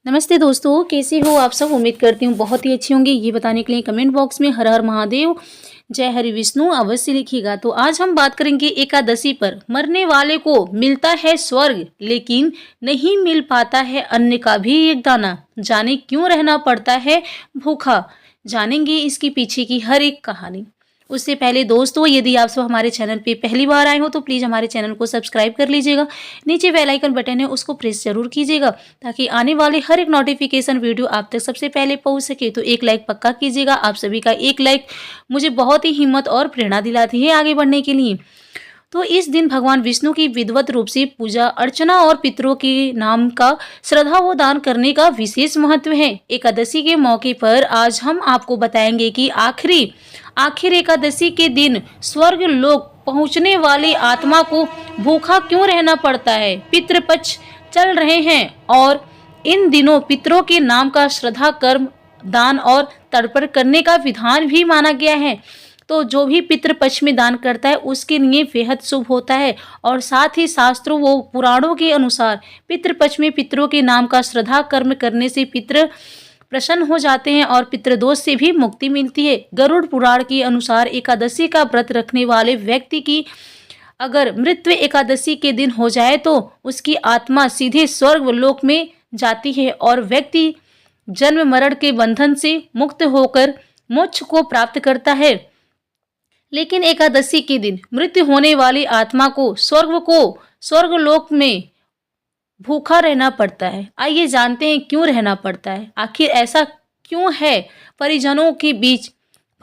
नमस्ते दोस्तों, कैसे हो आप सब। उम्मीद करती हूँ बहुत ही अच्छी होंगी। ये बताने के लिए कमेंट बॉक्स में हर हर महादेव, जय हरि विष्णु अवश्य लिखिएगा। तो आज हम बात करेंगे एकादशी पर। मरने वाले को मिलता है स्वर्ग, लेकिन नहीं मिल पाता है अन्न का भी एक दाना। जाने क्यों रहना पड़ता है भूखा, जानेंगे इसके पीछे की हर एक कहानी। उससे पहले दोस्तों, यदि आप सब हमारे चैनल पे पहली बार आए हो तो प्लीज़ हमारे चैनल को सब्सक्राइब कर लीजिएगा। नीचे बेल आइकन बटन है, उसको प्रेस जरूर कीजिएगा ताकि आने वाले हर एक नोटिफिकेशन वीडियो आप तक सबसे पहले पहुंच सके। तो एक लाइक पक्का कीजिएगा। आप सभी का एक लाइक मुझे बहुत ही हिम्मत और प्रेरणा दिलाती है आगे बढ़ने के लिए। तो इस दिन भगवान विष्णु की विधिवत रूप से पूजा अर्चना और पितरों के नाम का श्रद्धा व दान करने का विशेष महत्व है। एकादशी के मौके पर आज हम आपको बताएंगे कि आखिर एकादशी के दिन स्वर्ग लोक पहुंचने वाली आत्मा को भूखा क्यों रहना पड़ता है। पितृपक्ष चल रहे हैं और इन दिनों पितरों के नाम का श्रद्धा कर्म दान और तर्पण करने का विधान भी माना गया है। तो जो भी पितृपक्ष में दान करता है उसके लिए बेहद शुभ होता है। और साथ ही शास्त्रों व पुराणों के अनुसार पितृपक्ष में पितरों के नाम का श्रद्धा कर्म करने से पितृ प्रसन्न हो जाते हैं और पितृदोष से भी मुक्ति मिलती है। गरुड़ पुराण के अनुसार एकादशी का व्रत रखने वाले व्यक्ति की अगर मृत्यु एकादशी के दिन हो जाए तो उसकी आत्मा सीधे स्वर्ग लोक में जाती है और व्यक्ति जन्म मरण के बंधन से मुक्त होकर मोक्ष को प्राप्त करता है। लेकिन एकादशी के दिन मृत्यु होने वाली आत्मा को स्वर्गलोक में भूखा रहना पड़ता है। आइए जानते हैं क्यों रहना पड़ता है, आखिर ऐसा क्यों है। परिजनों के बीच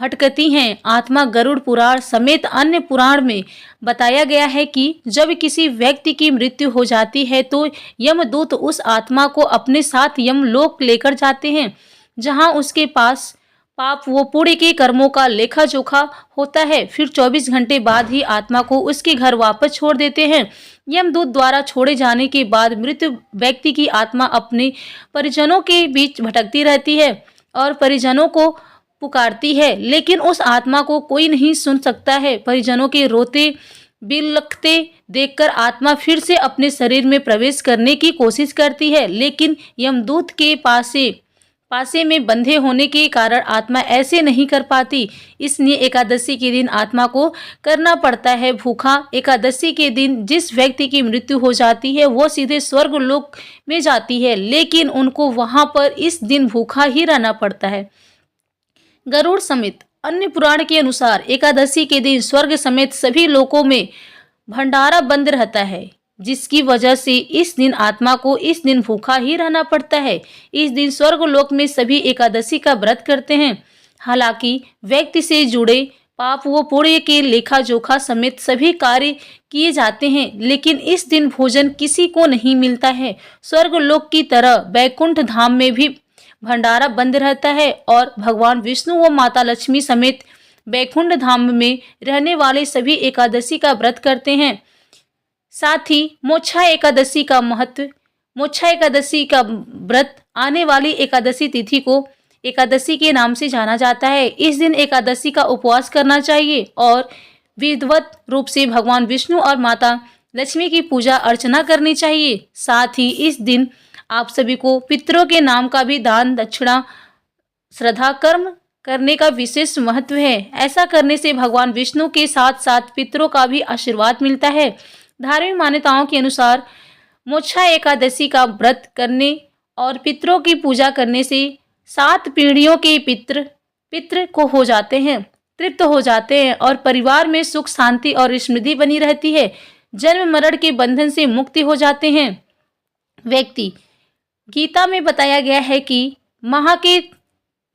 भटकती हैं आत्मा। गरुड़ पुराण समेत अन्य पुराण में बताया गया है कि जब किसी व्यक्ति की मृत्यु हो जाती है तो यमदूत उस आत्मा को अपने साथ यमलोक लेकर जाते हैं, जहां उसके पास पाप वो पुण्य के कर्मों का लेखा जोखा होता है। फिर 24 घंटे बाद ही आत्मा को उसके घर वापस छोड़ देते हैं। यमदूत द्वारा छोड़े जाने के बाद मृत व्यक्ति की आत्मा अपने परिजनों के बीच भटकती रहती है और परिजनों को पुकारती है, लेकिन उस आत्मा को कोई नहीं सुन सकता है। परिजनों के रोते बिलखते देखकर आत्मा फिर से अपने शरीर में प्रवेश करने की कोशिश करती है, लेकिन यमदूत के पासे में बंधे होने के कारण आत्मा ऐसे नहीं कर पाती। इसलिए एकादशी के दिन आत्मा को करना पड़ता है भूखा। एकादशी के दिन जिस व्यक्ति की मृत्यु हो जाती है वो सीधे स्वर्ग लोक में जाती है, लेकिन उनको वहां पर इस दिन भूखा ही रहना पड़ता है। गरुड़ समेत अन्य पुराण के अनुसार एकादशी के दिन स्वर्ग समेत सभी लोकों में भंडारा बंद रहता है, जिसकी वजह से इस दिन आत्मा को इस दिन भूखा ही रहना पड़ता है। इस दिन स्वर्ग लोक में सभी एकादशी का व्रत करते हैं। हालांकि व्यक्ति से जुड़े पाप व पुण्य के लेखा जोखा समेत सभी कार्य किए जाते हैं, लेकिन इस दिन भोजन किसी को नहीं मिलता है। स्वर्ग लोक की तरह बैकुंठ धाम में भी भंडारा बंद रहता है और भगवान विष्णु व माता लक्ष्मी समेत बैकुंठ धाम में रहने वाले सभी एकादशी का व्रत करते हैं। साथ ही मोक्षा एकादशी का महत्व। मोक्षा एकादशी का व्रत आने वाली एकादशी तिथि को एकादशी के नाम से जाना जाता है। इस दिन एकादशी का उपवास करना चाहिए और विधिवत रूप से भगवान विष्णु और माता लक्ष्मी की पूजा अर्चना करनी चाहिए। साथ ही इस दिन आप सभी को पितरों के नाम का भी दान दक्षिणा श्रद्धा कर्म करने का विशेष महत्व है। ऐसा करने से भगवान विष्णु के साथ साथ पितरों का भी आशीर्वाद मिलता है। धार्मिक मान्यताओं के अनुसार मोक्षा एकादशी का व्रत करने और पितरों की पूजा करने से 7 पीढ़ियों के पितृ को हो जाते हैं, तृप्त हो जाते हैं और परिवार में सुख शांति और समृद्धि बनी रहती है। जन्म मरण के बंधन से मुक्ति हो जाते हैं व्यक्ति। गीता में बताया गया है कि माह के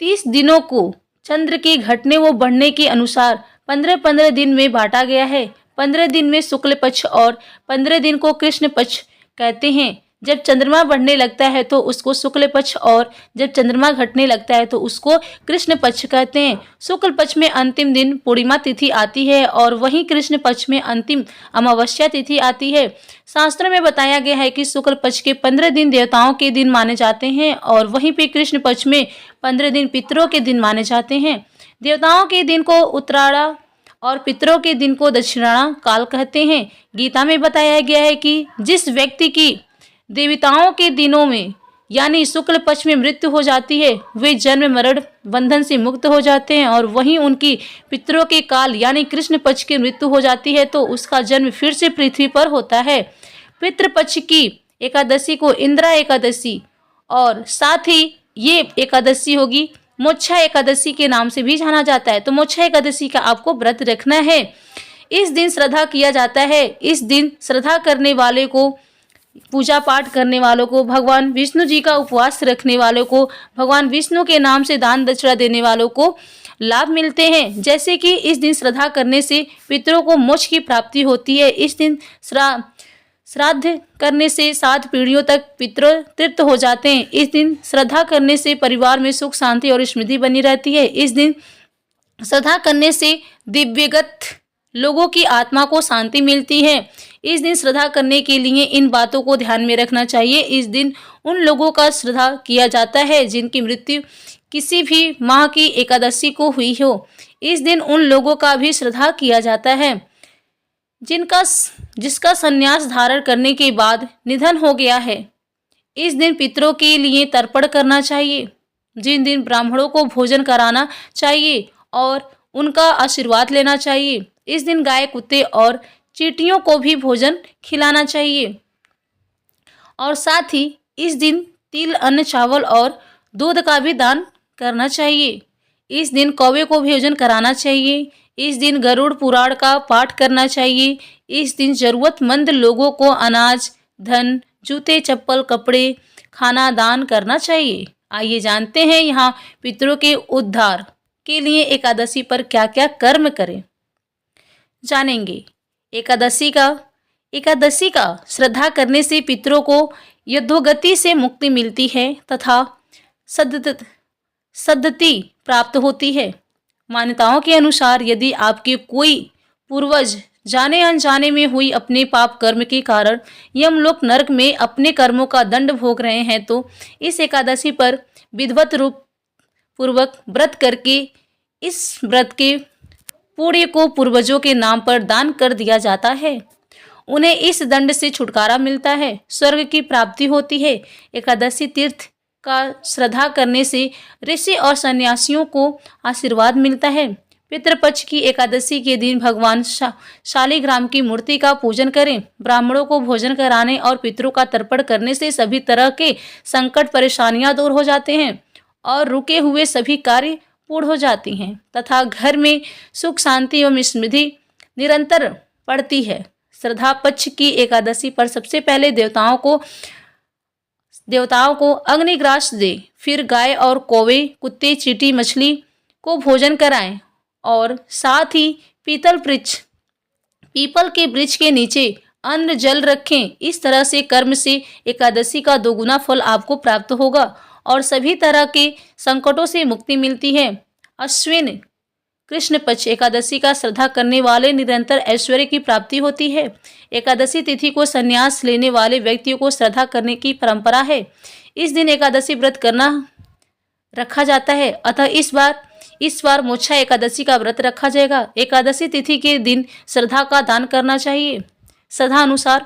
30 दिनों को चंद्र के घटने व बढ़ने के अनुसार 15-15 दिन में बांटा गया है। 15 दिन में शुक्ल पक्ष और 15 दिन को कृष्ण पक्ष कहते हैं। जब चंद्रमा बढ़ने लगता है तो उसको शुक्ल पक्ष और जब चंद्रमा घटने लगता है तो उसको कृष्ण पक्ष कहते हैं। शुक्ल पक्ष में अंतिम दिन पूर्णिमा तिथि आती है और वहीं कृष्ण पक्ष में अंतिम अमावस्या तिथि आती है। शास्त्रों में बताया गया है कि शुक्ल पक्ष के 15 दिन देवताओं के दिन माने जाते हैं और वहीं पे कृष्ण पक्ष में 15 दिन पितरों के दिन माने जाते हैं। देवताओं के दिन को उत्तरायण और पितरों के दिन को दक्षिणायन काल कहते हैं। गीता में बताया गया है कि जिस व्यक्ति की देवताओं के दिनों में यानी शुक्ल पक्ष में मृत्यु हो जाती है, वे जन्म मरण बंधन से मुक्त हो जाते हैं। और वहीं उनकी पितरों के काल यानी कृष्ण पक्ष की मृत्यु हो जाती है तो उसका जन्म फिर से पृथ्वी पर होता है। पितृपक्ष की एकादशी को इंदिरा एकादशी और साथ ही ये एकादशी होगी मोक्षा एकादशी के नाम से भी जाना जाता है। तो मोक्षा एकादशी का आपको व्रत रखना है। इस दिन श्रद्धा किया जाता है। इस दिन श्रद्धा करने वाले को, पूजा पाठ करने वालों को, भगवान विष्णु जी का उपवास रखने वालों को, भगवान विष्णु के नाम से दान दक्षिणा देने वालों को लाभ मिलते हैं। जैसे कि इस दिन श्रद्धा करने से पितरों को मोक्ष की प्राप्ति होती है। इस दिन श्राद्ध करने से 7 पीढ़ियों तक पितृ तृप्त हो जाते हैं। इस दिन श्रद्धा करने से परिवार में सुख शांति और समृद्धि बनी रहती है। इस दिन श्रद्धा करने से दिव्यगत लोगों की आत्मा को शांति मिलती है। इस दिन श्रद्धा करने के लिए इन बातों को ध्यान में रखना चाहिए। इस दिन उन लोगों का श्रद्धा किया जाता है जिनकी मृत्यु किसी भी माह की एकादशी को हुई हो। इस दिन उन लोगों का भी श्रद्धा किया जाता है जिसका संन्यास धारण करने के बाद निधन हो गया है। इस दिन पितरों के लिए तर्पण करना चाहिए। जिन दिन ब्राह्मणों को भोजन कराना चाहिए और उनका आशीर्वाद लेना चाहिए। इस दिन गाय, कुत्ते और चींटियों को भी भोजन खिलाना चाहिए। और साथ ही इस दिन तिल, अन्न, चावल और दूध का भी दान करना चाहिए। इस दिन कौवे को भोजन कराना चाहिए। इस दिन गरुड़ पुराण का पाठ करना चाहिए। इस दिन जरूरतमंद लोगों को अनाज, धन, जूते, चप्पल, कपड़े, खाना दान करना चाहिए। आइए जानते हैं यहाँ पितरों के उद्धार के लिए एकादशी पर क्या क्या कर्म करें, जानेंगे। एकादशी का श्रद्धा करने से पितरों को यद्धोगति से मुक्ति मिलती है तथा सद्गति प्राप्त होती है। मान्यताओं के अनुसार यदि आपके कोई पूर्वज जाने अनजाने में हुई अपने पाप कर्म के कारण यमलोक नरक में अपने कर्मों का दंड भोग रहे हैं तो इस एकादशी पर विधिवत रूप पूर्वक व्रत करके इस व्रत के पुण्य को पूर्वजों के नाम पर दान कर दिया जाता है। उन्हें इस दंड से छुटकारा मिलता है, स्वर्ग की प्राप्ति होती है। एकादशी तीर्थ का श्रद्धा करने से ऋषि और सन्यासियों को आशीर्वाद मिलता है। पितृपक्ष की एकादशी के दिन भगवान शालिग्राम की मूर्ति का पूजन करें। ब्राह्मणों को भोजन कराने और पितरों का तर्पण करने से सभी तरह के संकट परेशानियां दूर हो जाते हैं और रुके हुए सभी कार्य पूर्ण हो जाती हैं तथा घर में सुख शांति एवं समृद्धि निरंतर बढ़ती है। श्रद्धा पक्ष की एकादशी पर सबसे पहले देवताओं को अग्निग्रास दे, फिर गाय और कौवे, कुत्ते, चींटी, मछली को भोजन कराएं और साथ ही पीपल के वृक्ष के नीचे अन्न जल रखें। इस तरह से कर्म से एकादशी का 2 गुना फल आपको प्राप्त होगा और सभी तरह के संकटों से मुक्ति मिलती है। अश्विन कृष्ण पक्ष एकादशी का श्रद्धा करने वाले निरंतर ऐश्वर्य की प्राप्ति होती है। एकादशी तिथि को संन्यास लेने वाले व्यक्तियों को श्रद्धा करने की परंपरा है। इस दिन एकादशी व्रत करना रखा जाता है, अतः इस बार मोक्षा एकादशी का व्रत रखा जाएगा। एकादशी तिथि के दिन श्रद्धा का दान करना चाहिए। श्रद्धा अनुसार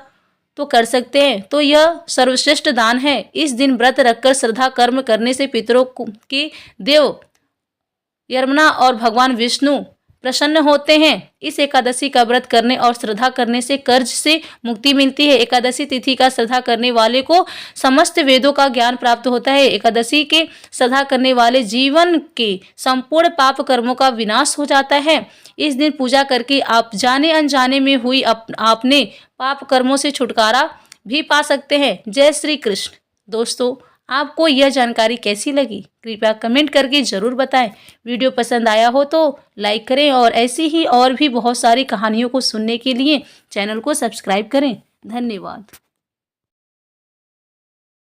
तो कर सकते हैं, तो यह सर्वश्रेष्ठ दान है। इस दिन व्रत रखकर श्रद्धा कर्म करने से पितरों के देव यमना और भगवान विष्णु प्रसन्न होते हैं। इस एकादशी का व्रत करने और श्रद्धा करने से कर्ज से मुक्ति मिलती है। एकादशी तिथि का श्रद्धा करने वाले को समस्त वेदों का ज्ञान प्राप्त होता है। एकादशी के श्रद्धा करने वाले जीवन के संपूर्ण पाप कर्मों का विनाश हो जाता है। इस दिन पूजा करके आप जाने अनजाने में हुई आपने पाप कर्मों से छुटकारा भी पा सकते हैं। जय श्री कृष्ण। दोस्तों, आपको यह जानकारी कैसी लगी कृपया कमेंट करके ज़रूर बताएं। वीडियो पसंद आया हो तो लाइक करें और ऐसी ही और भी बहुत सारी कहानियों को सुनने के लिए चैनल को सब्सक्राइब करें। धन्यवाद।